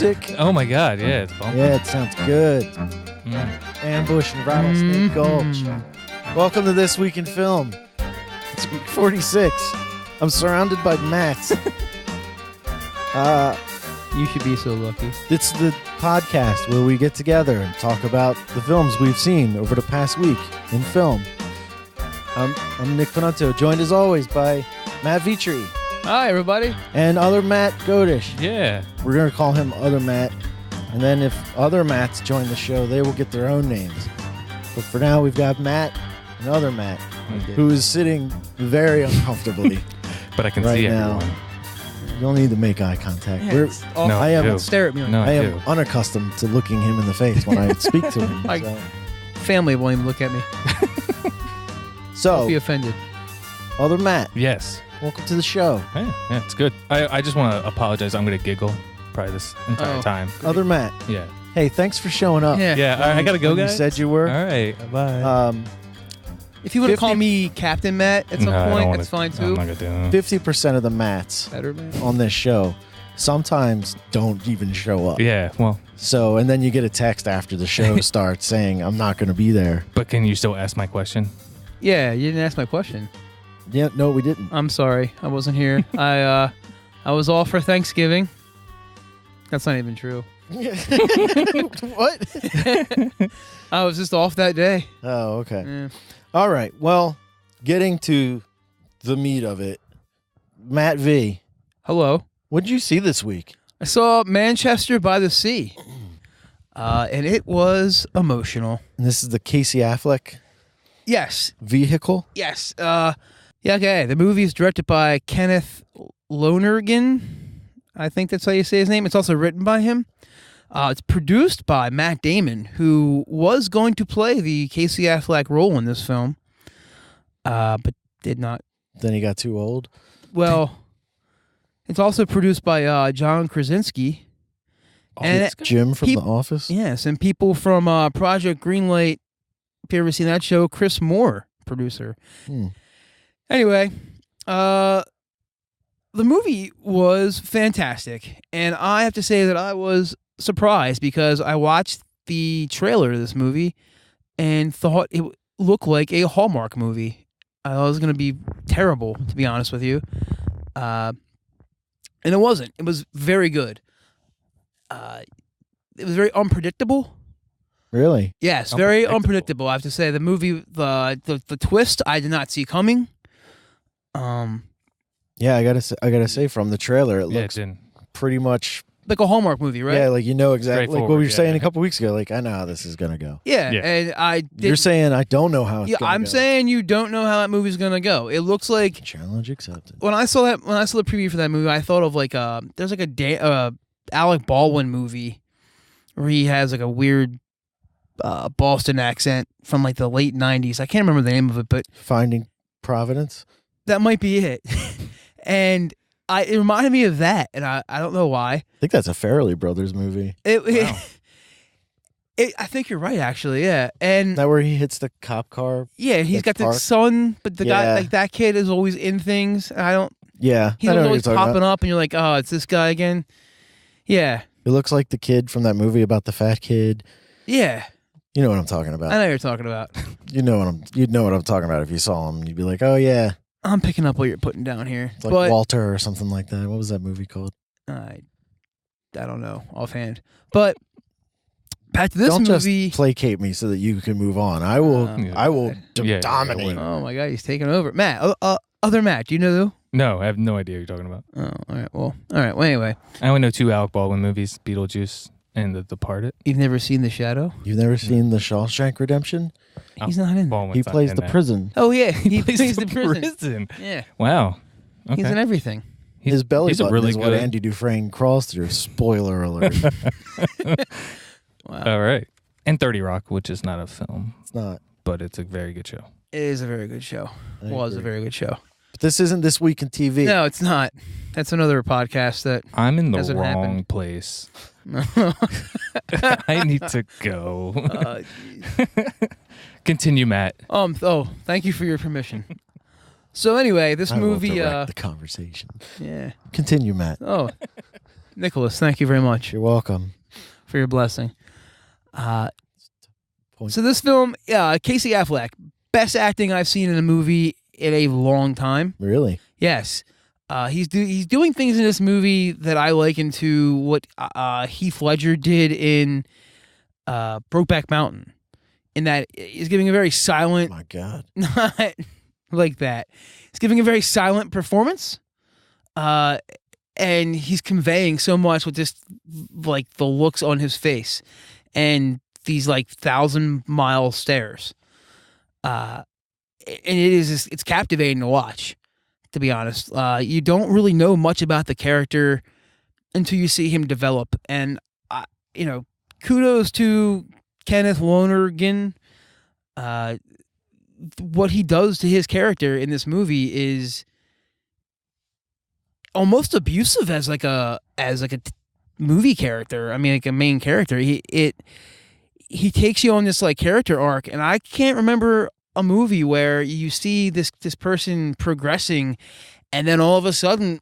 music. Oh my God, yeah, it's bumping. Yeah, it sounds good. Ambush and Rattlesnake Gulch. Welcome to This Week in Film. It's week 46. I'm surrounded by Matts. You should be so lucky. It's the podcast where we get together and talk about the films we've seen over the past week in film. I'm Nick Panotto, joined as always by Matt Vitri. Hi, everybody. And OtherMatt Godish. Yeah. We're going to call him OtherMatt. And then if other Matts join the show, they will get their own names. But for now, we've got Matt and OtherMatt, who is sitting very uncomfortably. But I can right see now. everyone. You don't need to make eye contact. Yeah, No, I am do. Stare at me. No, I I am do. unaccustomed to looking him in the face when I speak to him. Like- Family won't even look at me. Don't be So, offended. OtherMatt, Yes. welcome to the show. Yeah, it's good. I just want to apologize. I'm going to giggle probably this entire Oh. time. OtherMatt, Yeah. hey, thanks for showing up. Yeah. Yeah, I got to go, When guys. You said you were. All right, bye. If you want to 50 call me Captain Matt at some No, I don't point, wanna- that's fine I'm too. not going to do that. 50% of the Matts Better, man. on this show sometimes don't even show up. Yeah, well, So, and then you get a text after the show starts saying, I'm not going to be there. but can you still ask my question? Yeah, you didn't ask my question. Yeah, no, we didn't. I'm sorry. I wasn't here. I was off for Thanksgiving. That's not even true. What? I was just off that day. Oh, okay. Yeah. All right. Well, getting to the meat of it, Matt V, Hello. what did you see this week? I saw Manchester by the Sea. And it was emotional. And this is the Casey Affleck Yes. vehicle. Yes. Yeah, okay. The movie is directed by Kenneth Lonergan. I think that's how you say his name. It's also written by him. It's produced by Matt Damon, who was going to play the Casey Affleck role in this film, but did not. Then he got too old. Well, it's also produced by John Krasinski. And Jim from he- The Office. Yes, and people from Project Greenlight. If you ever seen that show, Chris Moore, producer. Anyway, the movie was fantastic, and I have to say that I was surprised because I watched the trailer of this movie and thought it looked like a Hallmark movie. I thought it was going to be terrible, to be honest with you, and it wasn't. It was very good. It was very unpredictable. Really? Yes, very unpredictable. I have to say, the movie, the twist, I did not see coming. Yeah, I gotta say, from the trailer, it Yeah, looks it didn't. pretty much. Like a Hallmark movie, right? Yeah, like you know exactly like what we Straightforward, were saying yeah. a couple weeks ago. Like I know how this is gonna go. Yeah, Yeah. and I did. You're saying I don't know how it's Yeah, gonna I'm go. saying you don't know how that movie's gonna go. It looks like Challenge accepted. when I saw the preview for that movie, I thought of like there's like a Alec Baldwin movie where he has like a weird Boston accent from like the late '90s. I can't remember the name of it, but Finding Providence. that might be it. And it reminded me of that, and I don't know why. I think that's a Farrelly Brothers movie. I think you're right, actually. Yeah, and That where he hits the cop car. yeah, he's like got the Park? son, but the guy Yeah. like that kid is always in things. And I don't. Yeah, He's I know what always you're talking popping about. up, and you're like, oh, it's this guy again. Yeah, It looks like the kid from that movie about the fat kid. yeah. You know what I'm talking about. I know what you're talking about. You'd know what I'm talking about if you saw him. You'd be like, oh yeah, I'm picking up what you're putting down here, it's like but Walter or something like that. What was that movie called? I don't know offhand. But back to this Don't movie. just placate me so that you can move on. I will. Oh, I will Yeah, dominate. yeah, Oh my God, he's taking over. Matt, other Matt, do you know who? No, I have no idea what you're talking about. Oh, all right. Well, anyway, I only know two Alec Baldwin movies, Beetlejuice and The Departed. you've never seen The Shadow? You've never seen The Shawshank Redemption? He's not in. Baldwin's He not plays in the that. prison. Oh yeah, he plays the prison. Yeah, Wow. Okay. he's in everything. His belly he's a button really is what good- Andy Dufresne crawls through. Spoiler alert. Wow, All right. And 30 Rock, which is not a film, It's not. but it's a very good show. it is a very good show. I Was a agree. very good show. But this isn't This Week in TV. No, it's not. That's another podcast that. I'm in the Hasn't wrong happened. place. I need to go. Continue, Matt. Thank you for your permission. So anyway, this I will movie. direct the conversation. Yeah. Continue, Matt. Oh, Nicholas, thank you very much You're welcome. for your blessing. Point. So this film, Casey Affleck, best acting I've seen in a movie in a long time. Really? Yes. He's doing things in this movie that I liken to what Heath Ledger did in Brokeback Mountain, in that he's giving a very silent, Oh my God. not like that. He's giving a very silent performance, and he's conveying so much with just like the looks on his face and these like 1,000-mile stares. And it's captivating to watch. To be honest, you don't really know much about the character until you see him develop. And, kudos to Kenneth Lonergan. What he does to his character in this movie is almost abusive as like a movie character. I mean, like a main character. He takes you on this like character arc, and I can't remember a movie where you see this person progressing, and then all of a sudden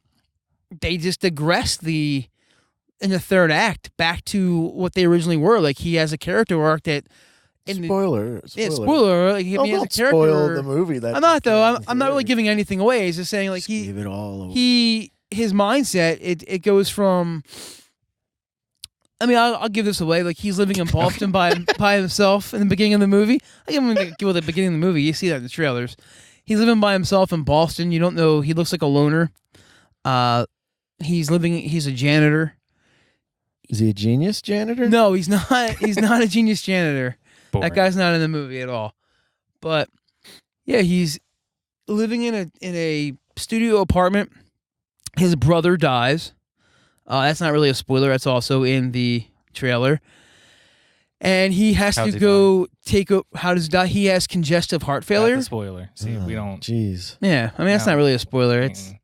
they just digress in the third act back to what they originally were. Like, he has a character arc that Spoiler. spoiler. Like, he has a Don't character. spoil the movie. I'm not though. I'm not really giving anything away. He's just saying like Just give it all away. his mindset. It goes from. I mean, I'll give this away. Like, he's living in Boston by himself in the beginning of the movie. I give him the beginning of the movie. You see that in the trailers. He's living by himself in Boston. You don't know. He looks like a loner. He's a janitor. Is he a genius janitor? No, he's not. He's not a genius janitor. Boring. That guy's not in the movie at all. But yeah, he's living in a studio apartment. His brother dies. That's not really a spoiler. That's also in the trailer. And he has to go take up. How does he die? He has congestive heart failure. That's a spoiler. See, we don't. Jeez. Yeah, I mean, that's not really a spoiler. It's Mm.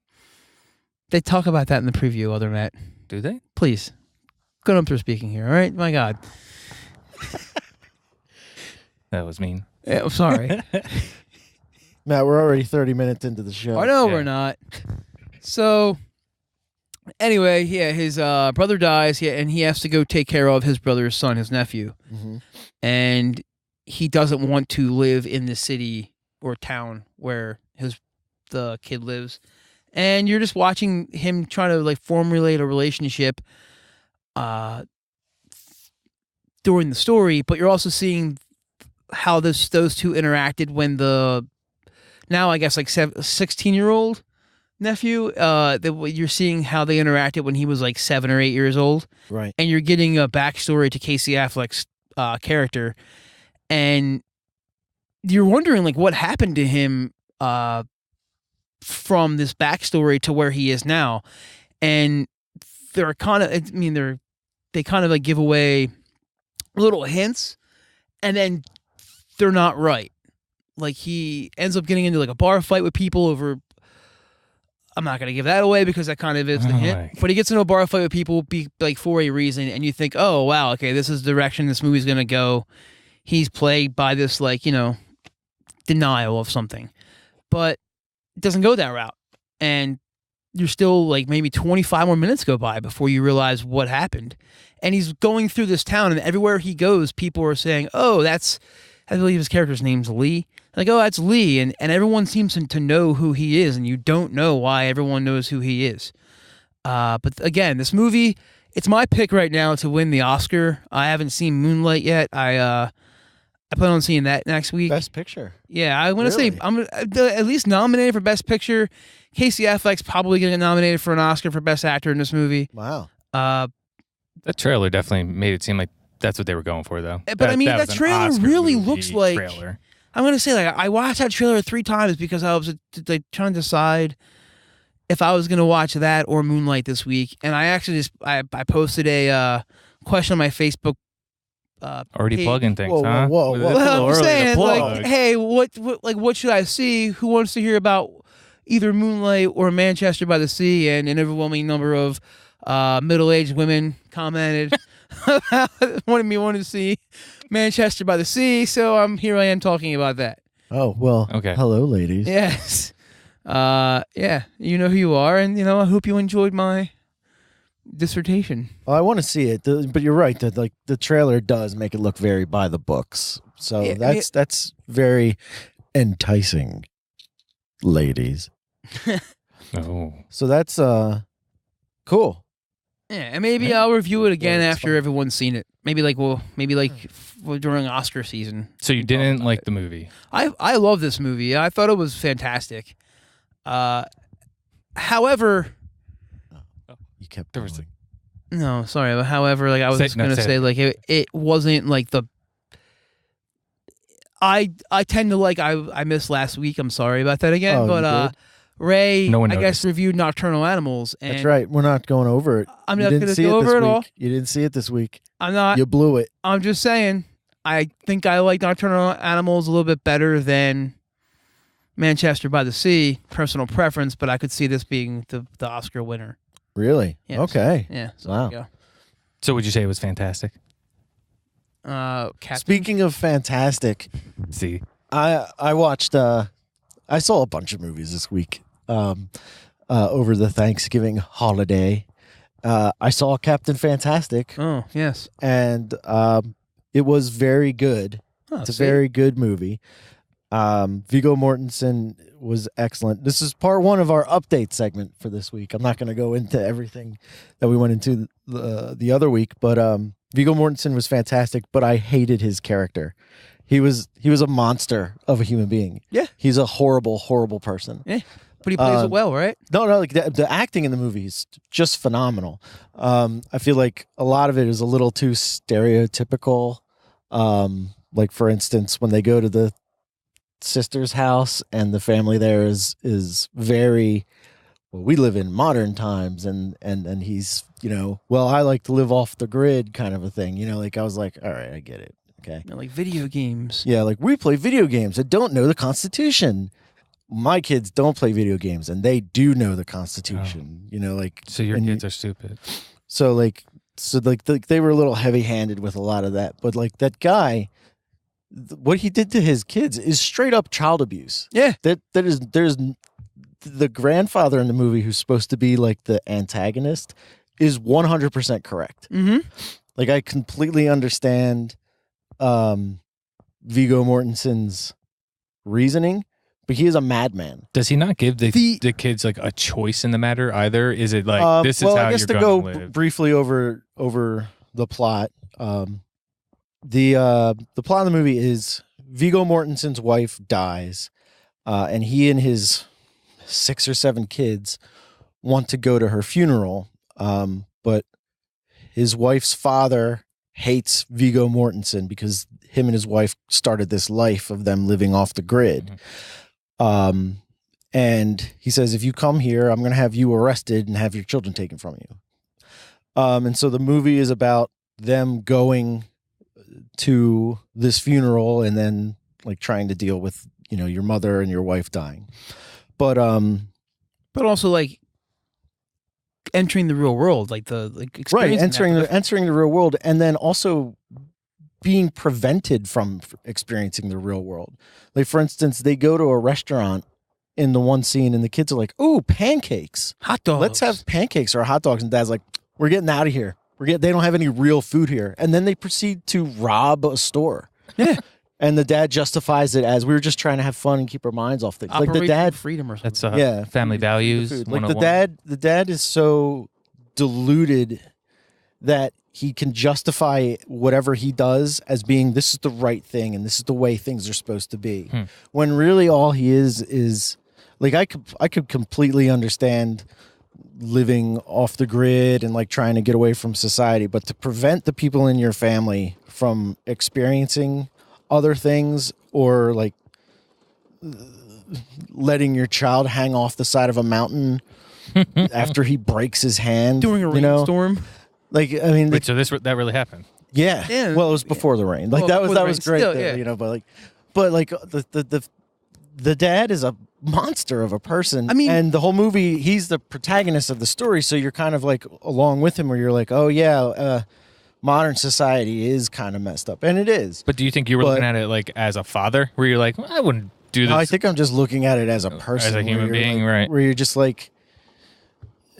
They talk about that in the preview, OtherMatt. Do they? Please. Good up for speaking here, all right? My God. That was mean. Yeah, I'm sorry. Matt, we're already 30 minutes into the show. I know Yeah. we're not. So, anyway, yeah, his brother dies, and he has to go take care of his brother's son, his nephew. Mm-hmm. And he doesn't want to live in the city or town where the kid lives. And you're just watching him trying to like formulate a relationship during the story, but you're also seeing how those two interacted when the now I guess like 16-year-old nephew you're seeing how they interacted when he was like 7 or 8 years old, Right. and you're getting a backstory to Casey Affleck's character, and you're wondering like what happened to him from this backstory to where he is now. And they're kind of, they kind of like give away little hints, and then they're not right. Like, he ends up getting into like a bar fight with people over, I'm not going to give that away because that kind of is the hint, but he gets into a bar fight with people for a reason, and you think, oh wow, okay, this is the direction this movie's going to go. He's plagued by this denial of something, but it doesn't go that route. And you're still like maybe 25 more minutes go by before you realize what happened. And he's going through this town, and everywhere he goes, people are saying, oh, I believe his character's name's Lee. Like, oh, that's Lee. And everyone seems to know who he is, and you don't know why everyone knows who he is. But again, this movie, it's my pick right now to win the Oscar. I haven't seen Moonlight yet. I plan on seeing that next week. Best picture. Yeah, I'm going to say I'm at least nominated for Best Picture. Casey Affleck's probably going to get nominated for an Oscar for Best Actor in this movie. Wow. That trailer definitely made it seem like that's what they were going for, though. But I mean, that was an trailer Oscar really movie looks like. trailer. I'm going to say, like, I watched that trailer 3 times because I was like trying to decide if I was going to watch that or Moonlight this week. And I actually I posted a question on my Facebook. Already page. plugging things, Whoa, huh? whoa, whoa, It's whoa. a little Well, I'm early to saying, plug. like, hey, what should I see? Who wants to hear about either Moonlight or Manchester by the Sea? And an overwhelming number of middle-aged women commented wanted to see Manchester by the Sea. So here I am talking about that. Oh, well, Okay. Hello, ladies. Yes. Yeah, you know who you are, and I hope you enjoyed my dissertation. Well, I want to see it, but you're right that like the trailer does make it look very by the books. So Yeah, that's very enticing, ladies. Oh. So that's cool. Yeah, and maybe I'll review it again Yeah, it's after fun. everyone's seen it. Maybe during Oscar season. So you didn't like the movie? I love this movie. I thought it was fantastic. However, You kept There was going. no, sorry. But however, like I was just gonna say say, like it wasn't like the. I tend to like I missed last week. I'm sorry about that again, Oh, you but did? Ray, No one I noticed. guess reviewed Nocturnal Animals. And That's right. We're not going over it. I'm You not didn't going to see go it this over it week. all. You didn't see it this week. I'm not. You blew it. I'm just saying. I think I like Nocturnal Animals a little bit better than Manchester by the Sea. Personal preference, but I could see this being the Oscar winner. Really? Yes. Okay. Yeah. So Wow. there So would you say it was fantastic? you go. Captain. Speaking of fantastic, See, I watched. I saw a bunch of movies this week. Over the Thanksgiving holiday, I saw Captain Fantastic, Oh yes. and it was very good. Oh, It's a see? very good movie. Viggo Mortensen was excellent. This is part one of our update segment for this week. I'm not going to go into everything that we went into the other week, but Viggo Mortensen was fantastic. But I hated his character. He was a monster of a human being. Yeah. He's a horrible, horrible person. Yeah. But he plays it well, right? No, like the acting in the movie is just phenomenal. I feel like a lot of it is a little too stereotypical. Like for instance, when they go to the sister's house and the family there is very, well, we live in modern times, and he's, well, I like to live off the grid kind of a thing. Like I was like, all right, I get it. Okay. Like video games. Yeah, like we play video games that don't know the Constitution. My kids don't play video games, and they do know the Constitution. Like so your and kids are stupid. So they were a little heavy-handed with a lot of that. But like that guy, what he did to his kids is straight up child abuse. Yeah. There's the grandfather in the movie who's supposed to be like the antagonist is 100% correct. Mm-hmm. Like I completely understand Viggo Mortensen's reasoning, but he is a madman. Does he not give the kids like a choice in the matter either? Is it like this is how I guess you're to going go to live? briefly over the plot. The plot of the movie is Viggo Mortensen's wife dies, and he and his 6 or 7 kids want to go to her funeral, but his wife's father hates Viggo Mortensen because him and his wife started this life of them living off the grid. Mm-hmm. And he says, if you come here, I'm going to have you arrested and have your children taken from you. And so the movie is about them going to this funeral and then like trying to deal with, your mother and your wife dying. But also like entering the real world, like right, experiencing entering the real world, and then also being prevented from experiencing the real world. Like for instance, they go to a restaurant in the one scene, and the kids are like, "Ooh, pancakes, hot dogs. Let's have pancakes or hot dogs." And Dad's like, "We're getting out of here. They don't have any real food here." And then they proceed to rob a store. Yeah. And the dad justifies it as we were just trying to have fun and keep our minds off things. Operation like the dad, freedom or something. That's family values. food. Like 101. the dad is so deluded that he can justify whatever he does as being this is the right thing and this is the way things are supposed to be. When really all he is like I could completely understand living off the grid and like trying to get away from society, but to prevent the people in your family from experiencing other things or like letting your child hang off the side of a mountain after he breaks his hand During a rainstorm. Like, I mean, Wait, so that really happened? yeah. Yeah. Well, it was before the rain. Like Well, that was before the rain. great. Still, there, yeah. But the dad is a monster of a person. I mean- and the whole movie, he's the protagonist of the story. So you're kind of like along with him, where you're like, oh yeah, modern society is kind of messed up, and it is. But do you think you were looking at it like as a father, where you're like, well, I wouldn't do this? No, I think I'm just looking at it as a person, As a where human you're being, like- right? Where you're just like,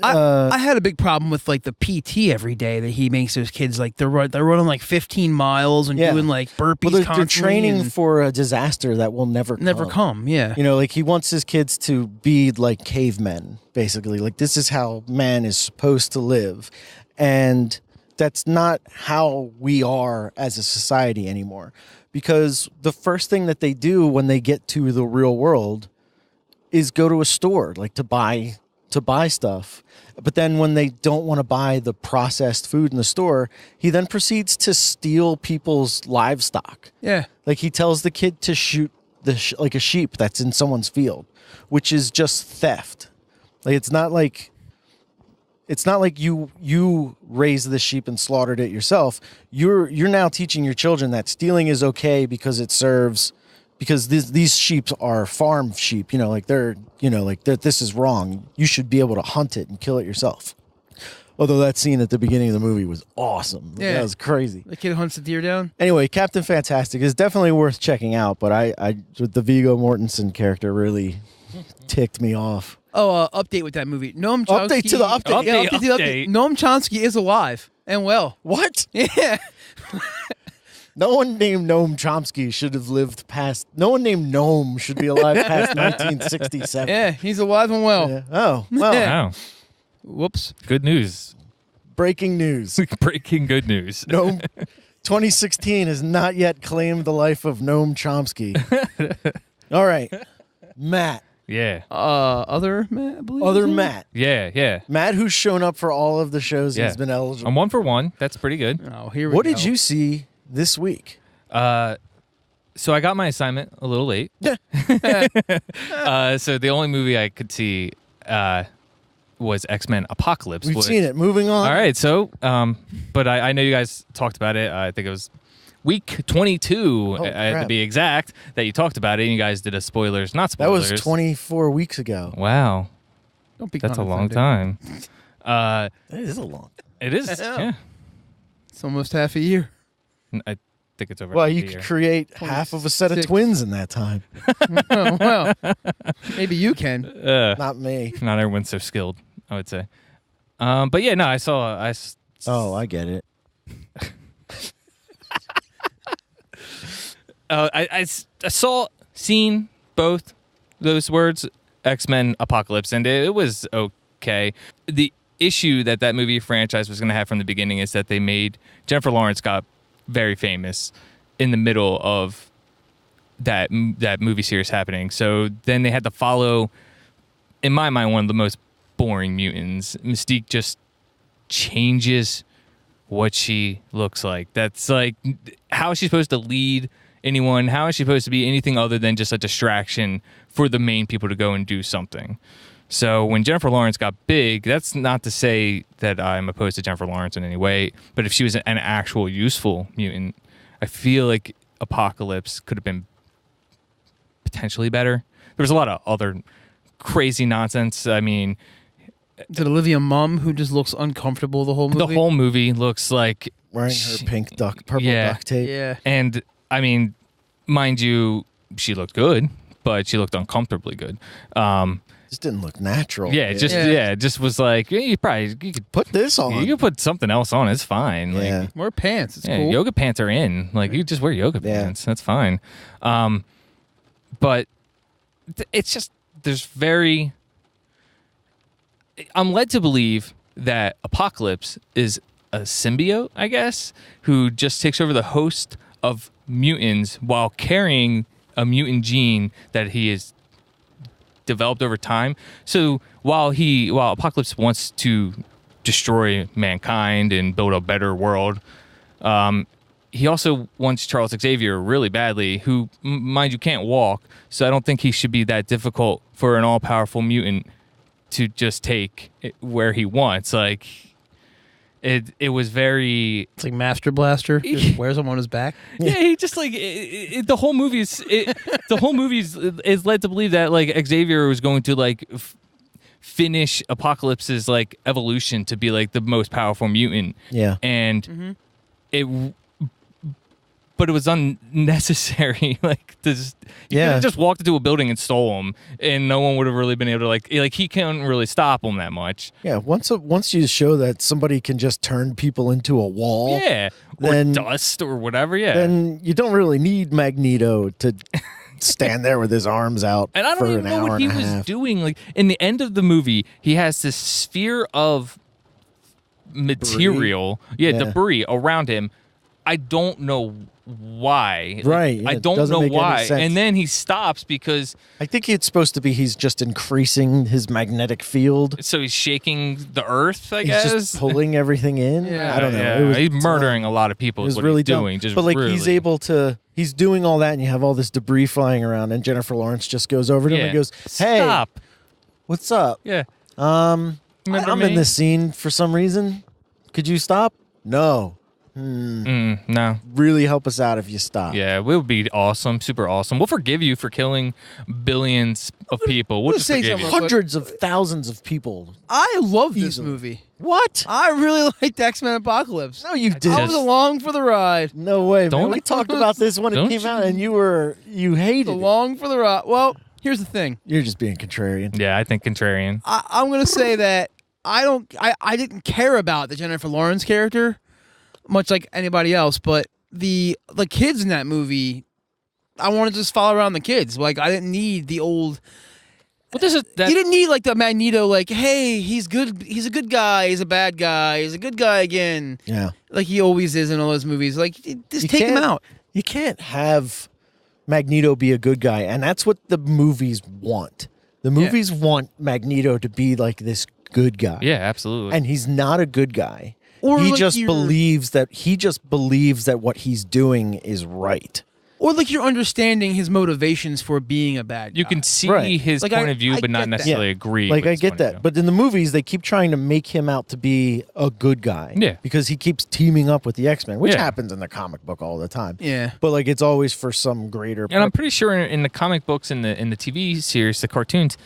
I had a big problem with like the PT every day that he makes those kids like they're running like 15 miles and doing like burpees. Well, they're constantly training for a disaster that will never come. Yeah, you know, like he wants his kids to be like cavemen, basically. Like this is how man is supposed to live, and that's not how we are as a society anymore. Because the first thing that they do when they get to the real world is go to a store, like to buy stuff. But then when they don't want to buy the processed food in the store, he then proceeds to steal people's livestock. Yeah. Like he tells the kid to shoot like a sheep that's in someone's field, which is just theft. Like it's not like you raised the sheep and slaughtered it yourself. You're now teaching your children that stealing is okay because it serves, because these sheep are farm sheep, like this is wrong. You should be able to hunt it and kill it yourself. Although that scene at the beginning of the movie was awesome. Yeah. That was crazy. The kid hunts the deer down. Anyway, Captain Fantastic is definitely worth checking out, but I the Viggo Mortensen character really ticked me off. Oh, update with that movie. Noam Chomsky. Update to the update. Yeah, update to the update. Noam Chomsky is alive and well. What? Yeah. No one named Noam Chomsky should have lived past. No one named Noam should be alive past 1967. Yeah, he's alive and well. Yeah. Oh, well. Wow. Whoops. Good news. Breaking news. Breaking good news. Noam 2016 has not yet claimed the life of Noam Chomsky. All right. Matt. Yeah. OtherMatt, I believe. OtherMatt. Yeah. Matt, who's shown up for all of the shows he's been eligible. I'm 1 for 1. That's pretty good. Oh, here we go. What did you see this week? So I got my assignment a little late. So the only movie I could see was X-Men Apocalypse. We've seen it. Moving on. All right. So, but I know you guys talked about it. I think it was week 22, to be exact, that you talked about it, and you guys did a spoilers, not spoilers. That was 24 weeks ago. Wow. Don't be That's a long time. That is a long time. It is. Yeah. It's almost half a year. I think it's over. Well, you could create half of a set of twins in that time. Oh, well, maybe you can. Not me. Not everyone's so skilled, I would say. But yeah, no, I saw. Oh, I get it. I seen both those words, X-Men Apocalypse, and it was okay. The issue that movie franchise was going to have from the beginning is that they made Jennifer Lawrence got very famous in the middle of that movie series happening. So then they had to follow, in my mind, one of the most boring mutants. Mystique just changes what she looks like. That's like, how is she supposed to lead anyone? How is she supposed to be anything other than just a distraction for the main people to go and do something? So when Jennifer Lawrence got big, that's not to say that I'm opposed to Jennifer Lawrence in any way, but if she was an actual useful mutant, I feel like Apocalypse could have been potentially better. There was a lot of other crazy nonsense. I mean, is it Olivia Munn who just looks uncomfortable the whole movie? The whole movie looks like wearing her pink purple duct tape. Yeah. And I mean, mind you, she looked good, but she looked uncomfortably good. Just didn't look natural. Yeah, it just was like, you could put this on. You could put something else on. It's fine. Yeah. Like, wear pants. It's cool. Yoga pants are in. Like, you just wear yoga pants. That's fine. But it's just, I'm led to believe that Apocalypse is a symbiote, I guess, who just takes over the host of mutants while carrying a mutant gene that he has developed over time. So while Apocalypse wants to destroy mankind and build a better world, he also wants Charles Xavier really badly, who, mind you, can't walk. So I don't think he should be that difficult for an all-powerful mutant to just take it where he wants. Like, it was very... It's like Master Blaster. Just wears him on his back. Yeah, he just like... the whole movie is led to believe that like Xavier was going to like finish Apocalypse's like evolution to be like the most powerful mutant. Yeah. And it but it was unnecessary. Like, you could have just walked into a building and stole him, and no one would have really been able to like he couldn't really stop him that much. Yeah, once you show that somebody can just turn people into a wall, or dust or whatever, then you don't really need Magneto to stand there with his arms out. And I don't even know what he was doing. Like in the end of the movie, he has this sphere of material, debris around him. I don't know why. Right. I don't know why. And then he stops because I think it's supposed to be he's just increasing his magnetic field. So he's shaking the earth, I guess. He's just pulling everything in. I don't know. He's murdering a lot a lot of people is what really he's doing. Just but he's able to, he's doing all that and you have all this debris flying around and Jennifer Lawrence just goes over to him and goes, "Hey, stop. What's up? Yeah. I'm in this scene for some reason. Could you stop?" "No." No. Really help us out if you stop. Yeah, it would be awesome, super awesome. We'll forgive you for killing billions of people. We'll just forgive you. Hundreds of thousands of people. I love this movie. What? I really liked X-Men Apocalypse. No, you didn't. I was along for the ride. No way, man. We talked about this when it came out, and you hated it. Along for the ride. Well, here's the thing. You're just being contrarian. Yeah, I think contrarian. I'm going to say that I didn't care about the Jennifer Lawrence character much like anybody else, but the kids in that movie, I wanted to just follow around the kids. Like, I didn't need the old... Well, you didn't need, like, the Magneto, like, hey, he's good. He's a good guy. He's a bad guy. He's a good guy again. Yeah. Like he always is in all those movies. Like, just take him out. You can't have Magneto be a good guy, and that's what the movies want. The movies want Magneto to be, like, this good guy. Yeah, absolutely. And he's not a good guy. Or he like just believes that what he's doing is right. Or like you're understanding his motivations for being a bad guy. You can see his point of view, but not necessarily agree. Like, with I get that. But in the movies, they keep trying to make him out to be a good guy. Yeah. Because he keeps teaming up with the X-Men, which happens in the comic book all the time. Yeah. But, like, it's always for some greater... And I'm pretty sure in the comic books, in the TV series, the cartoons...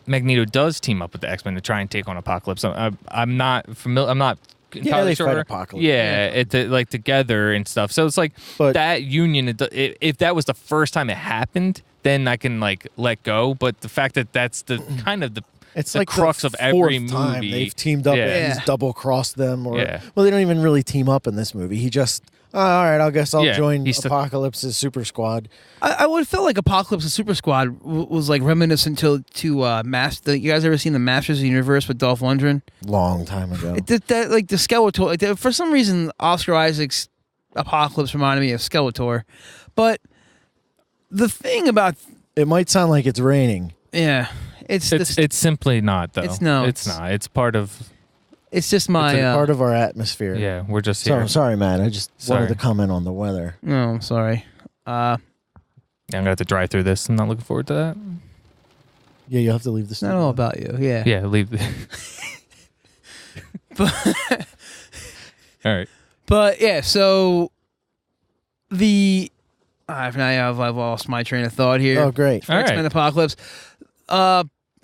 Magneto does team up with the X-Men to try and take on Apocalypse. I'm not familiar. I'm not entirely sure. Fight Apocalypse. Yeah, like together and stuff. So it's like that union. If that was the first time it happened, then I can like let go. But the fact that that's the kind of it's the like crux the of every movie. Time they've teamed up and he's double crossed them. Or well, they don't even really team up in this movie. He just. All right, I guess I'll join Apocalypse's Super Squad. I would have felt like Apocalypse's Super Squad was like reminiscent to you guys ever seen the Masters of the Universe with Dolph Lundgren? Long time ago. Like the Skeletor. Like for some reason, Oscar Isaac's Apocalypse reminded me of Skeletor. But the thing about it might sound like it's raining. Yeah, it's simply not though. It's not. It's part of. It's just my part of our atmosphere. Yeah, we're just here. Sorry, Matt. I just wanted to comment on the weather. No, I'm sorry. I'm gonna have to drive through this. I'm not looking forward to that. Yeah, you have to leave the studio. Not all about you. Yeah. Yeah, leave. All right. But yeah, so I've lost my train of thought here. Oh, great! X-Men Apocalypse.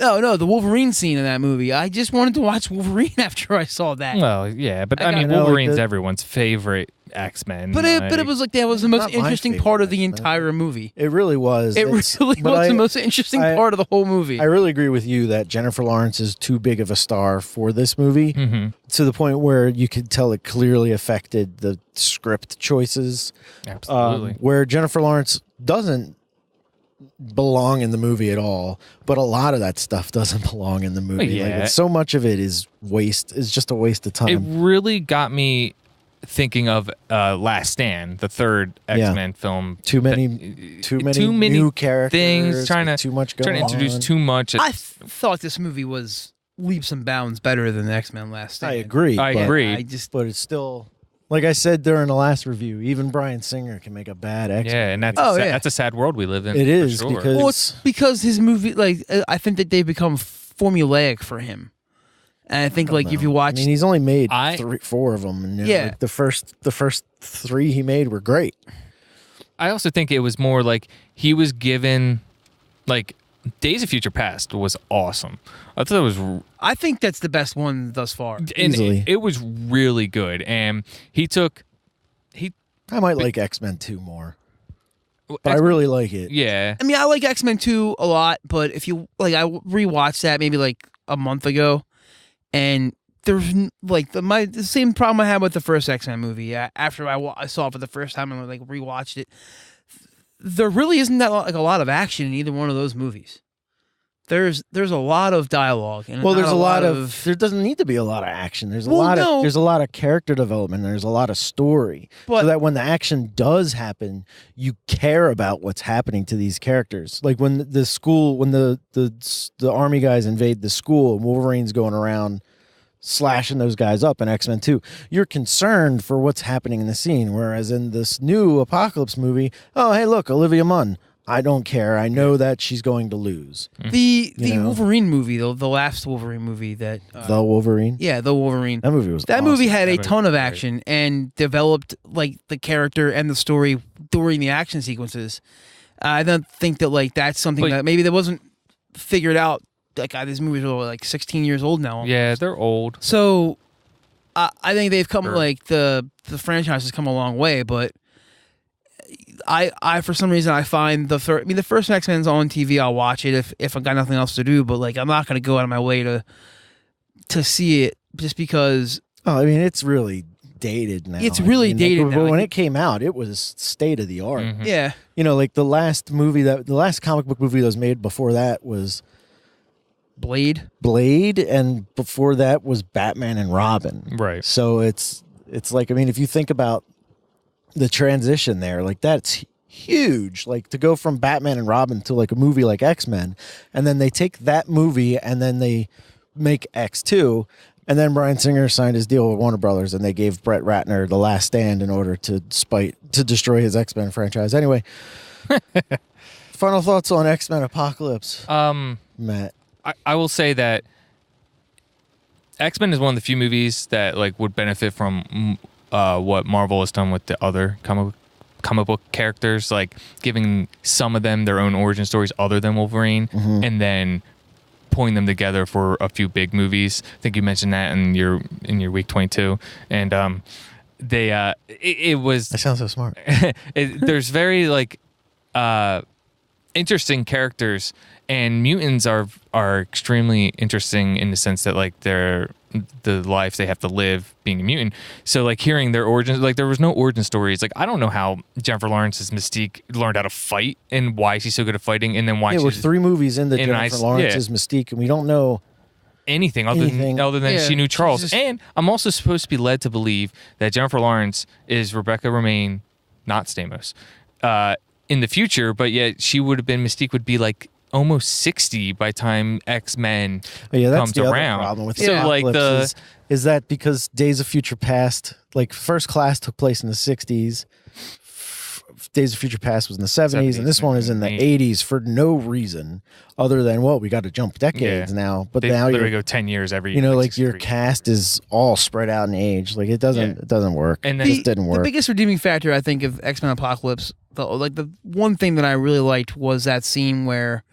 No, the Wolverine scene in that movie. I just wanted to watch Wolverine after I saw that. Well, yeah, but I mean, Wolverine's everyone's favorite X-Men. But it was like that was the most interesting part of the entire movie. It really was. It really was the most interesting part of the whole movie. I really agree with you that Jennifer Lawrence is too big of a star for this movie, to the point where you could tell it clearly affected the script choices. Absolutely. Where Jennifer Lawrence doesn't belong in the movie at all, but a lot of that stuff doesn't belong in the movie. Yeah. Like, so much of it is just a waste of time. It really got me thinking of Last Stand, the third X-Men film. Too many new characters, things, too much going trying to introduce too much. I thought this movie was leaps and bounds better than the X-Men Last Stand. I agree. But it's still. Like I said during the last review, even Bryan Singer can make a bad X-Men. Yeah, and that's a sad world we live in. It is, sure. because... Well, it's because his movie, like, I think that they've become formulaic for him. And I think, if you watch... I mean, he's only made 4 of them. And yeah. Like, the first 3 he made were great. I also think it was more like he was given, like... Days of Future Past was awesome. I thought it was... I think that's the best one thus far. And it was really good. And he I might like X-Men 2 more, but I X-Men- really like it. Yeah. I mean, I like X-Men 2 a lot, but if you like, I rewatched that maybe like a month ago, and there's like the same problem I had with the first X-Men movie. After I saw it for the first time and like rewatched it, there really isn't that like a lot of action in either one of those movies. There's a lot of dialogue. And Well, there's a lot of. There doesn't need to be a lot of action. There's a there's a lot of character development. There's a lot of story, so that when the action does happen, you care about what's happening to these characters. Like when the army guys invade the school and Wolverine's going around slashing those guys up in X-Men 2, you're concerned for what's happening in the scene. Whereas in this new Apocalypse movie, oh hey look, Olivia Munn. I don't care. I know that she's going to lose. The Wolverine movie, though, the last Wolverine movie that The Wolverine? Yeah, the Wolverine. That movie was That awesome. movie had a ton of action and developed like the character and the story during the action sequences. I don't think that like that's something that maybe that wasn't figured out. Like these movies are like 16 years old now. Yeah, they're old. So I think they've come like the franchise has come a long way, but I for some reason I find the first X-Men's on TV. I'll watch it if I've got nothing else to do, but like I'm not going to go out of my way to see it just because. Oh, I mean, it's really dated now. It's really dated now. But when it came out, it was state of the art. Mm-hmm. Yeah. You know, like the last comic book movie that was made before that was Blade, and before that was Batman and Robin. Right. So it's like, I mean, if you think about the transition there, like that's huge. Like to go from Batman and Robin to like a movie like X-Men, and then they take that movie and then they make X2, and then Bryan Singer signed his deal with Warner Brothers, and they gave Brett Ratner The Last Stand in order to destroy his X-Men franchise. Anyway, final thoughts on X-Men Apocalypse, Matt. I will say that X-Men is one of the few movies that like would benefit from what Marvel has done with the other comic book characters, like giving some of them their own origin stories other than Wolverine, and then pulling them together for a few big movies. I think you mentioned that in your week 22, and it was. I sound so smart. There's very like interesting characters, and mutants are extremely interesting in the sense that like they're the life they have to live being a mutant. So like hearing their origins, like there was no origin stories. Like I don't know how Jennifer Lawrence's Mystique learned how to fight and why she's so good at fighting, and then why we're 3 movies into Jennifer Lawrence's Mystique, and we don't know anything other than she knew Charles. And I'm also supposed to be led to believe that Jennifer Lawrence is Rebecca Romijn, not Stamos, in the future, but yet she would have been, Mystique would be like almost 60 by the time X-Men comes the around. Other problem with so is that because Days of Future Past, like First Class took place in the 60s, Days of Future Past was in the 70s, and this one is in the 80s for no reason other than, well, we got to jump decades now. But now you go 10 years every. You know, like your cast is all spread out in age. Like it doesn't work. And then it didn't work. The biggest redeeming factor, I think, of X-Men Apocalypse, the one thing that I really liked was that scene where,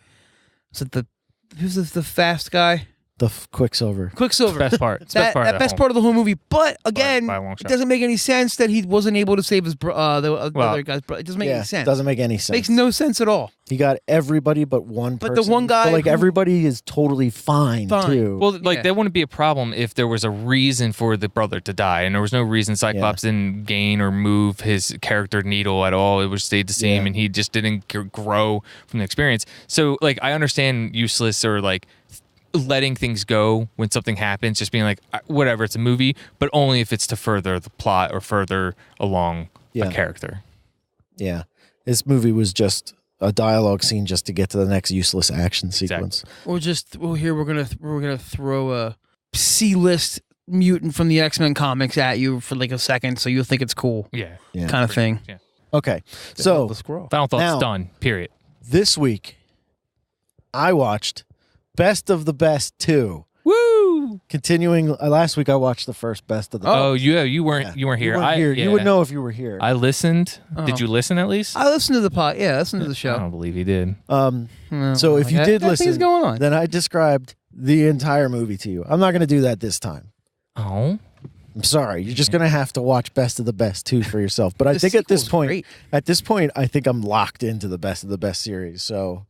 who's the fast guy? The Quicksilver. Best part. Best part of the whole movie. But again, it doesn't make any sense that he wasn't able to save his other guy's brother. It doesn't make any sense. Doesn't make any sense. Makes no sense at all. He got everybody but one person. But the one guy, everybody is totally fine too. Well, that wouldn't be a problem if there was a reason for the brother to die, and there was no reason Cyclops didn't gain or move his character needle at all. It would stayed the same, and he just didn't grow from the experience. So, like, I understand useless or like letting things go when something happens, just being like, whatever, it's a movie, but only if it's to further the plot or further along a character. Yeah. This movie was just a dialogue scene just to get to the next useless action sequence. Exactly. Here we're gonna throw a C-list mutant from the X-Men comics at you for like a second, so you'll think it's cool. Yeah. Kind of thing. Yeah. Okay. So final thoughts done. Period. This week, I watched Best of the Best 2. Woo! Continuing, last week I watched the first Best of the Best. Oh, you weren't here. You would know if you were here. I listened. Did you listen at least? I listened to the pod. Yeah, I listened to the show. I don't believe he did. So if you did listen, going on. then I described the entire movie to you. I'm not going to do that this time. Oh. I'm sorry. You're just gonna have to watch Best of the Best 2 for yourself. But I The think at this sequel's point, great. I think I'm locked into the Best of the Best series. So,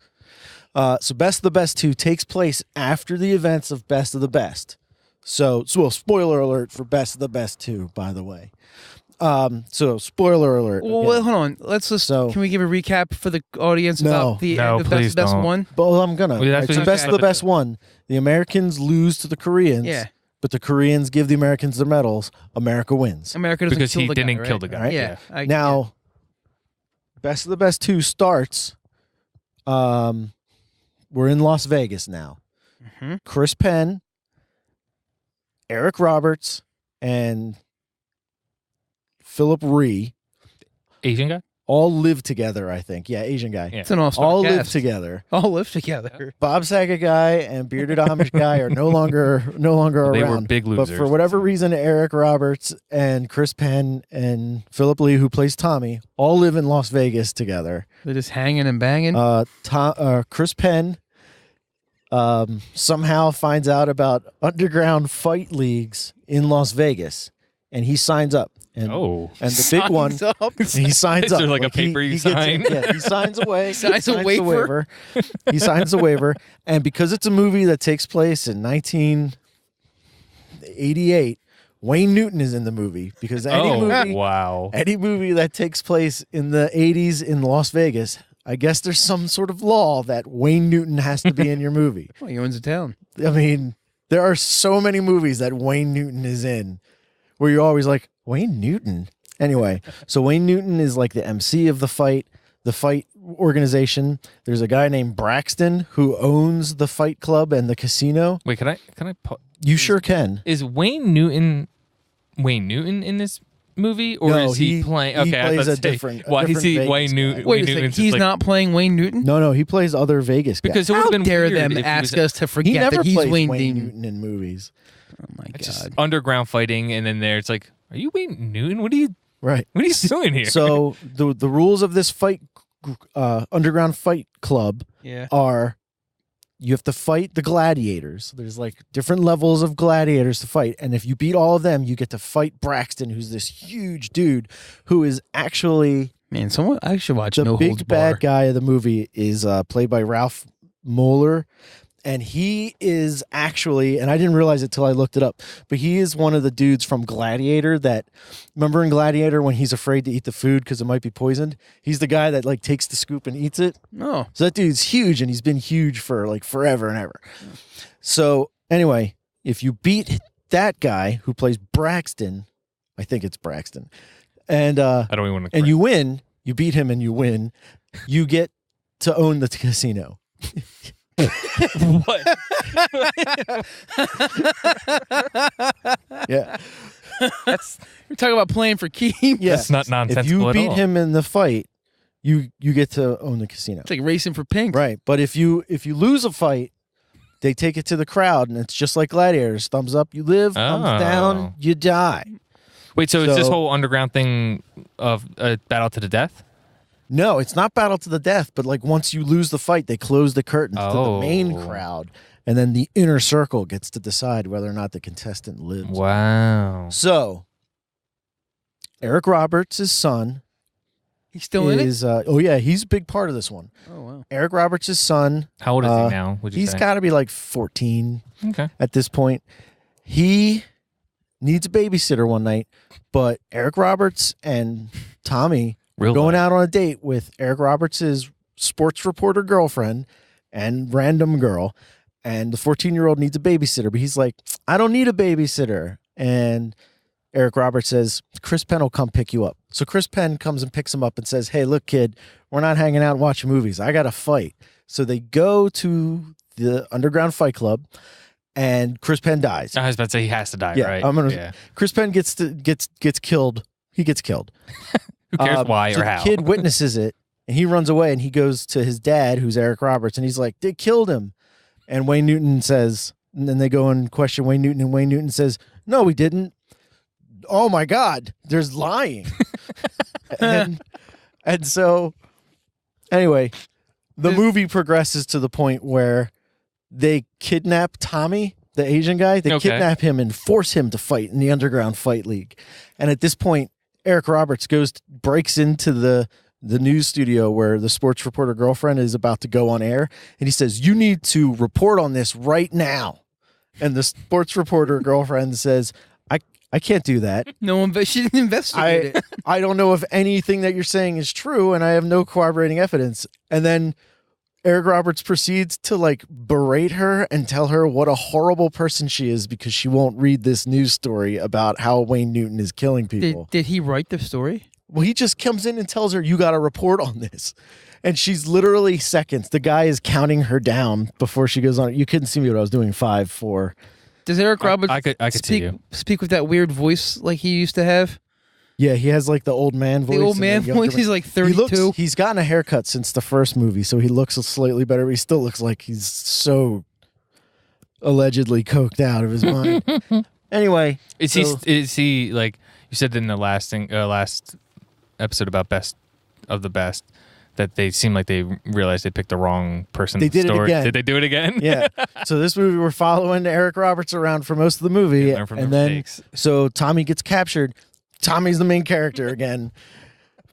Best of the Best 2 takes place after the events of Best of the Best. So spoiler alert for Best of the Best 2, by the way. So spoiler alert. Well, again. hold on. Let's just. So- Can we give a recap for the audience about the No, the please best don't. one? Well, I'm gonna. Well, that's It's what Best you of the said. Best 1. The Americans lose to the Koreans. Yeah. But the Koreans give the Americans their medals. America wins. America doesn't Because kill he the guy, didn't right? kill the guy. Right? Yeah. Now, Best of the Best 2 starts. We're in Las Vegas now. Mhm. Chris Penn, Eric Roberts, and Philip Ree Asian guy? all live together, I think. Yeah, Asian guy. Yeah. It's an all-star All live cast. together. All live together. Bob Saget guy and bearded Amish guy are no longer They around. were big But losers. for whatever reason, Eric Roberts and Chris Penn and Philip Lee, who plays Tommy, all live in Las Vegas together. They're just hanging and banging. Chris Penn somehow finds out about underground fight leagues in Las Vegas, and he signs up. And, Oh. and the big one, Signs up. he signs Is up. there like a paper you sign? He signs away. Signs a the waiver. He signs the waiver, and because it's a movie that takes place in 1988, Wayne Newton is in the movie because Wow. any movie that takes place in the 80s in Las Vegas, I guess there's some sort of law that Wayne Newton has to be in your movie. Well, he owns the town. I mean, there are so many movies that Wayne Newton is in where you're always like, Wayne Newton? Anyway, so Wayne Newton is like the MC of the fight organization. There's a guy named Braxton who owns the fight club and the casino. Wait, can I You sure can. is Wayne Newton in this movie, or No, is he playing? Okay, he I plays thought a to say, different why is he Vegas Wayne guy. Newton? Wait a second. He's not playing Wayne Newton? No, he plays other Vegas guys. because it would How have been dare weird them if he ask was us to He forget never that he's plays Wayne Wayne Newton? Newton in movies. Oh my just god. underground fighting, and then there it's like, are you Wayne Newton? What are you Right. doing here? So the rules of this underground fight club Yeah. are you have to fight the gladiators. There's like different levels of gladiators to fight. And if you beat all of them, you get to fight Braxton, who's this huge dude who is actually Man, I should watch the No big Holds bad Bar. guy of the movie is played by Ralph Moeller. And he is actually, and I didn't realize it till I looked it up, but he is one of the dudes from Gladiator that, remember in Gladiator when he's afraid to eat the food because it might be poisoned? He's the guy that like takes the scoop and eats it. Oh. So that dude's huge, and he's been huge for like forever and ever. So anyway, if you beat that guy who plays Braxton, I think it's Braxton, and I don't even want to. and you win, you beat him and you win, you get to own the casino. What? Yeah, We're talking about playing for keeps. yeah. That's not nonsensical If you at beat all. him in the fight, you get to own the casino. It's like racing for pink. Right, but if you lose a fight, they take it to the crowd, and it's just like gladiators. Thumbs up, you live. Thumbs Oh. down, you die. Wait, so it's this So- whole underground thing of battle to the death? No, it's not battle to the death, but like once you lose the fight, they close the curtains to the main Oh. crowd, and then the inner circle gets to decide whether or not the contestant lives. Wow. So, Eric Roberts' son He's still in it? is oh yeah, he's a big part of this one. Oh wow. Eric Roberts' son, How old is he now? Would you he's say? got to be like 14 Okay. at this point. He needs a babysitter one night, but Eric Roberts and Tommy Real going life. out on a date with Eric Roberts' sports reporter girlfriend and random girl, and the 14-year-old needs a babysitter, but he's like, I don't need a babysitter. And Eric Roberts says, Chris Penn will come pick you up. So Chris Penn comes and picks him up and says, hey, look, kid, we're not hanging out and watching movies. I got to fight. So they go to the underground fight club, and Chris Penn dies. I was about to say he has to die, Yeah, right? I'm gonna- Yeah. Chris Penn gets killed. He gets killed. Who cares why so or the how? kid witnesses it, and he runs away, and he goes to his dad, who's Eric Roberts, and he's like, they killed him. And Wayne Newton says, and then they go and question Wayne Newton, and Wayne Newton says, no, we didn't. Oh my God, there's lying. and so, anyway, the movie progresses to the point where they kidnap Tommy. the Asian guy. They Okay. kidnap him and force him to fight in the underground fight league. And at this point, Eric Roberts breaks into the news studio where the sports reporter girlfriend is about to go on air. And he says, "You need to report on this right now." And the sports reporter girlfriend says, I can't do that. She didn't investigate it. I don't know if anything that you're saying is true, and I have no corroborating evidence. And then Eric Roberts proceeds to like berate her and tell her what a horrible person she is because she won't read this news story about how Wayne Newton is killing people. Did he write the story? Well, he just comes in and tells her, "You got to report on this." And she's literally seconds. The guy is counting her down before she goes on. You couldn't see me what I was doing. 5, 4. Does Eric Roberts I could see you. speak with that weird voice like he used to have? Yeah, he has like the old man voice. The old and man younger voice. He's like 32. He's gotten a haircut since the first movie, so he looks slightly better. But he still looks like he's so allegedly coked out of his mind. Anyway, Is he like you said in the last episode about Best of the Best that they seem like they realized they picked the wrong person? They did it again. Did they do it again? Yeah. So this movie, we're following Eric Roberts around for most of the movie, Learn from and their then mistakes. so Tommy gets captured. Tommy's the main character again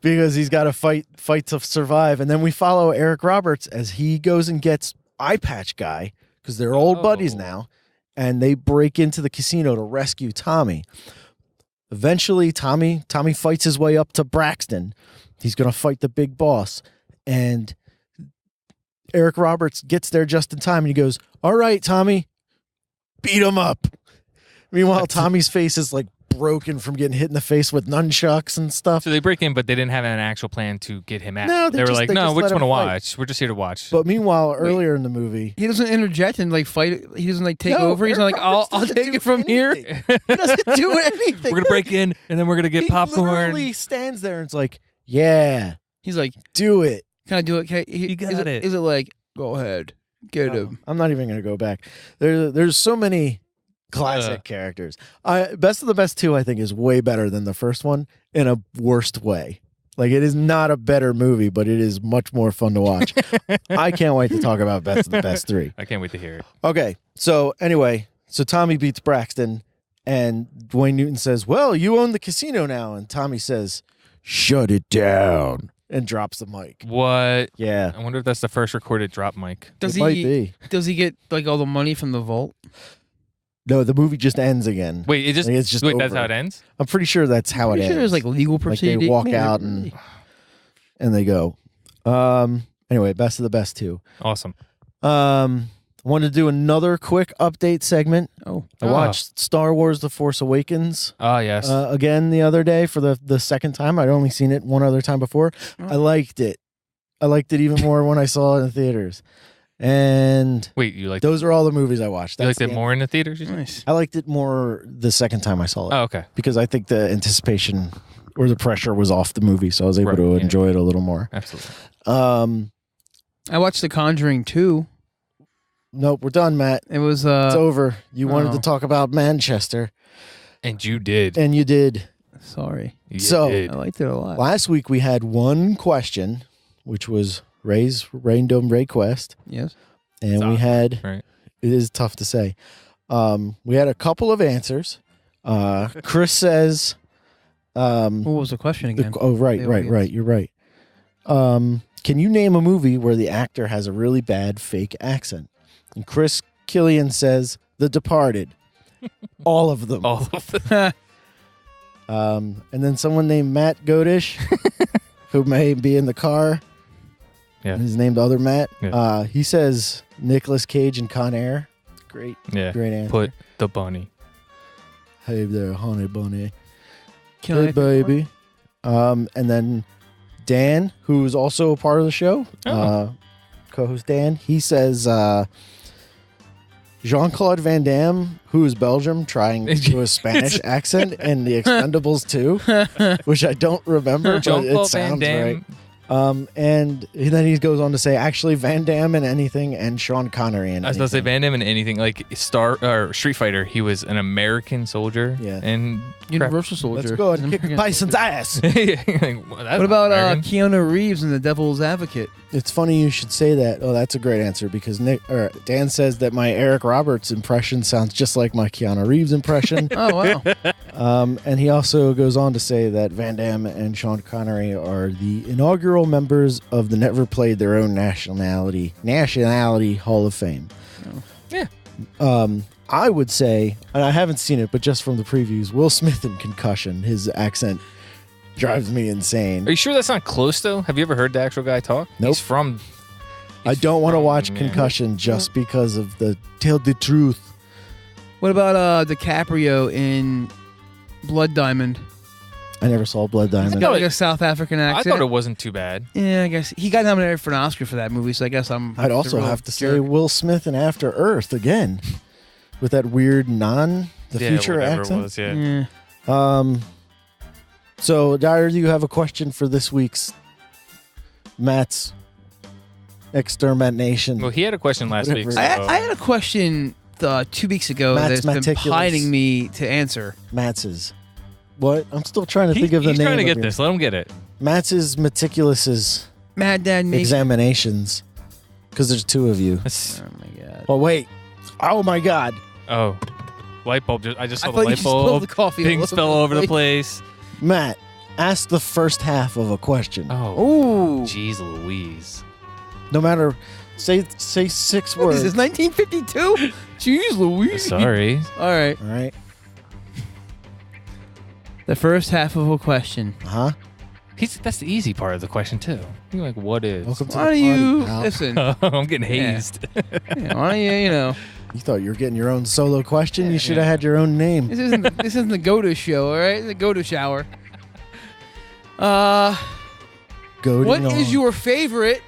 because he's got to fight to survive, and then we follow Eric Roberts as he goes and gets Eye Patch Guy because they're old buddies now, and they break into the casino to rescue Tommy. Eventually, Tommy fights his way up to Braxton. He's going to fight the big boss. And Eric Roberts gets there just in time and he goes, "All right, Tommy, beat him up." Meanwhile, Tommy's face is like broken from getting hit in the face with nunchucks and stuff. So they break in, but they didn't have an actual plan to get him out. No, they were like, "No, we just want to fight. watch. We're just here to watch." But meanwhile, earlier in the movie, He doesn't interject and like fight. He doesn't like take No, over. He's Eric not like, Roberts I'll doesn't take do it from here. anything. He doesn't do anything. we're gonna break in, and then we're gonna get He popcorn. literally stands there and it's like, "Yeah, He's like, do it." can I do it? You got it. Is it like, go ahead, get him? I'm not even going to go back. There's so many classic characters. Best of the Best 2, I think, is way better than the first one in a worst way. Like, it is not a better movie, but it is much more fun to watch. I can't wait to talk about Best of the Best 3. I can't wait to hear it. Okay, so anyway, Tommy beats Braxton, and Wayne Newton says, "Well, you own the casino now." And Tommy says, "Shut it down," and drops the mic. What? Yeah. I wonder if that's the first recorded drop mic. Does It might he? be. Does he get like all the money from the vault? No, the movie just ends again. Wait, Like, it's just wait. That's over. how it ends. I'm pretty sure that's how it Pretty ends. sure there's like legal Like proceedings. they walk out and they go. Anyway, Best of the Best 2. Awesome. Wanted to do another quick update segment. Oh, I watched Star Wars: The Force Awakens Oh yes. again the other day for the second time. I'd only seen it one other time before. I liked it. I liked it even more when I saw it in theaters. And Wait, you like those are all the movies I watched. you That's liked it the more in the theaters? You said? nice. I liked it more the second time I saw it. Oh, okay. Because I think the anticipation or the pressure was off the movie, so I was able Right, to yeah. enjoy it a little more. Absolutely. I watched The Conjuring 2. Nope, we're done, Matt. It was It's over. You wanted to oh. talk about Manchester, And you did. and you did. sorry. You So- did. I liked it a lot. Last week we had one question, which was Ray's Random Ray Quest, Yes. and It's we awkward, had. right. It is tough to say. We had a couple of answers. Chris says. What was the question again? Right. Aliens. You're right. Can you name a movie where the actor has a really bad fake accent? And Chris Killian says The Departed. All of them. All of them. And then someone named Matt Godish, who may be in the car. Yeah. He's named OtherMatt. Yeah. He says Nicolas Cage and Con Air. Great. Yeah. Great answer. Put the bunny. Hey there, honey bunny. Can Hey, I baby. And then Dan, who's also a part of the show, Oh. co-host Dan, he says Jean-Claude Van Damme, who is Belgium, trying to do a Spanish accent in The Expendables 2, which I don't remember, but it Jean-Claude Van sounds Damme right. And then he goes on to say, actually, Van Damme in anything and Sean Connery in anything. I was about to say Van Damme in anything like Street Fighter. He was an American soldier. Yeah. And Universal Soldier. Let's go and kick Bison's ass. Like, What about Keanu Reeves in The Devil's Advocate? It's funny you should say that. Oh, that's a great answer because Dan says that my Eric Roberts impression sounds just like my Keanu Reeves impression. Oh, wow. And he also goes on to say that Van Damme and Sean Connery are the inaugural members of the Never Played Their Own Nationality Hall of Fame. Oh. Yeah. I would say, and I haven't seen it, but just from the previews, Will Smith in Concussion, his accent drives me insane. Are you sure that's not close, though? Have you ever heard the actual guy talk? Nope. I don't want to watch Concussion just because of the tell the truth. What about DiCaprio in Blood Diamond? I never saw Blood Diamond. He's got like a South African I accent. thought it wasn't too bad. Yeah, I guess he got nominated for an Oscar for that movie, so I guess I'd also have to say Will Smith in After Earth again, with that weird future accent. It was, Yeah. So, Dyer, do you have a question for this week's Matt's Extermination? Well, he had a question last week. So. I had a question 2 weeks ago Matt's that's been meticulous. pining me to answer. Matt's. What? I'm still trying to think of the name. He's trying to of get your- this. Let him get it. Matt's meticulous Mad Dad Nation. examinations. Because there's two of you. Oh my god. Oh, wait. Oh, my God. Oh, light bulb. I just saw I the thought you light just spilled bulb. the coffee all Things over fell the over the place. place. Matt, ask the first half of a question. Oh, Ooh. jeez Louise. No matter, say 6 What words. is this, 1952? Jeez Louise. Sorry. All right. All right. The first half of a question. Uh-huh. That's the easy part of the question too. You're like, what is? Welcome to Why the don't you party, pal. listen? I'm getting hazed. Yeah, why don't you know? You thought you were getting your own solo question? Yeah, You should have had your own name. This isn't the go-to show, all right? The go-to shower. What is your favorite?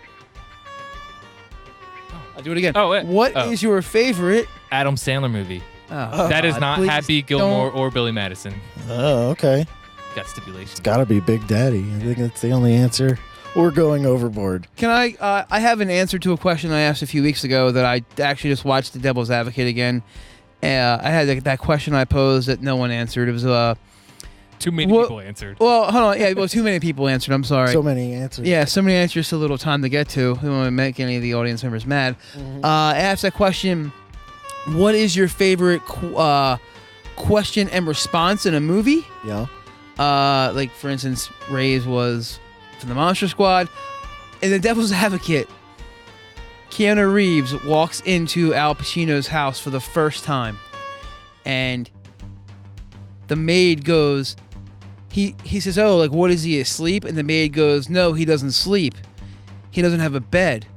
I'll do it again. Oh, wait. What is your favorite? Adam Sandler movie? Oh, That is God, not please Happy Gilmore don't. or Billy Madison. Oh, okay. Got stipulations. It's got to be Big Daddy. I think that's the only answer. We're going overboard. Can I? I have an answer to a question I asked a few weeks ago that I actually just watched The Devil's Advocate again. I had that question I posed that no one answered. It was Too many people answered. Well, hold on. Yeah, well, too many people answered. I'm sorry. So many answers. Yeah, so many answers, so little time to get to. We don't want to make any of the audience members mad. I asked that question, what is your favorite question and response in a movie? Yeah. Like, for instance, Ray's was from the Monster Squad. In The Devil's Advocate, Keanu Reeves walks into Al Pacino's house for the first time. And the maid goes... He says, oh, like, what is he, asleep? And the maid goes, no, he doesn't sleep. He doesn't have a bed.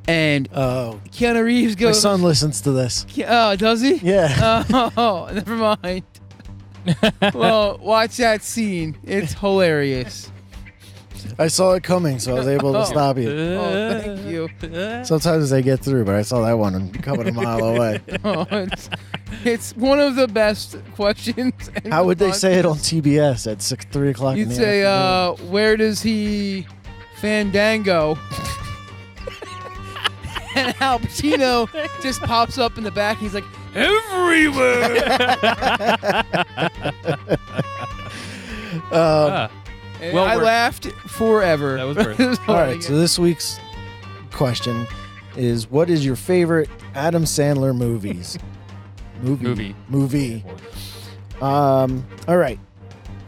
And Keanu Reeves goes... My son listens to this. Oh, does he? Yeah. Oh, never mind. Well, watch that scene. It's hilarious. I saw it coming, so I was able to stop you. Oh, thank you. Sometimes they get through, but I saw that one coming a mile away. Oh, it's one of the best questions. How would they say it on TBS at 3 o'clock in You'd the say, afternoon? where does he fandango? And Al Pacino just pops up in the back. And he's like, everywhere. And Well I worked. laughed forever. That was perfect. All right, so this week's question is, what is your favorite Adam Sandler movies? Movie. All right.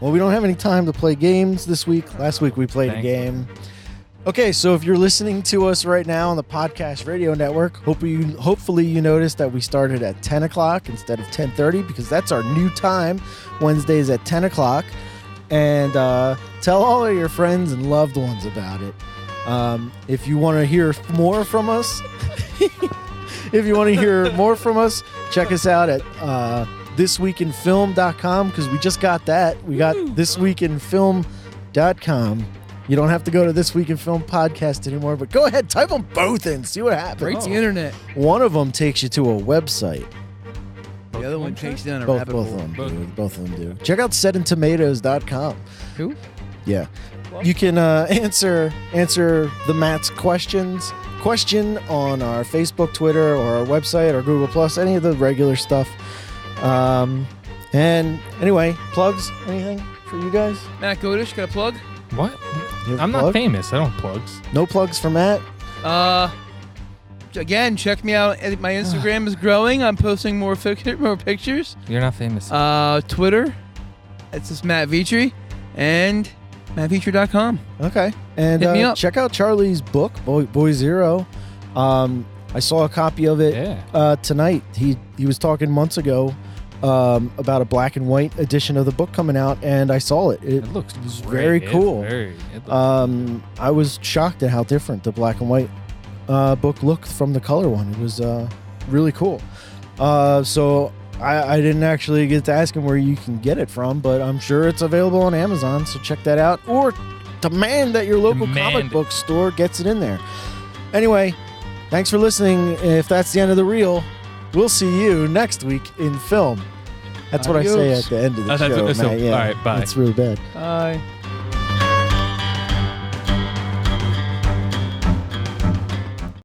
Well, we don't have any time to play games this week. Last week we played a game. Okay, so if you're listening to us right now on the Podcast Radio Network, hopefully you noticed that we started at 10 o'clock instead of 10:30 because that's our new time, Wednesdays at 10 o'clock. And tell all of your friends and loved ones about it. If you want to hear more from us, check us out at thisweekinfilm.com because we just got that. We got thisweekinfilm.com. You don't have to go to This Week in Film podcast anymore, but go ahead, type them both in, see what happens. Break the internet. One of them takes you to a website. The other one takes you down a Both rabbit of hole. them do. Both of them do. Check out setandtomatoes.com. Who? Yeah. You can answer the Matt's question on our Facebook, Twitter, or our website, or Google Plus, any of the regular stuff. And anyway, plugs, anything for you guys? Matt Godish, got a plug? What? You have a I'm not plug? famous. I don't plugs. No plugs for Matt? Again, check me out. My Instagram is growing. I'm posting more pictures. You're not famous. Twitter, it's just Matt Vitri, and mattvitri.com. Okay. And Hit me up. check out Charlie's book, Boy Zero. I saw a copy of it tonight. He was talking months ago about a black and white edition of the book coming out, and I saw it. It looks very cool. I was shocked at how different the black and white book looked from the color one. It was really cool. So I didn't actually get to ask him where you can get it from, but I'm sure it's available on Amazon, so check that out. Or demand that your local comic book store gets it in there. Anyway, thanks for listening. If that's the end of the reel, we'll see you next week in film. That's what I say at the end of the show, Matt. Yeah, all right, bye. It's really bad. Bye.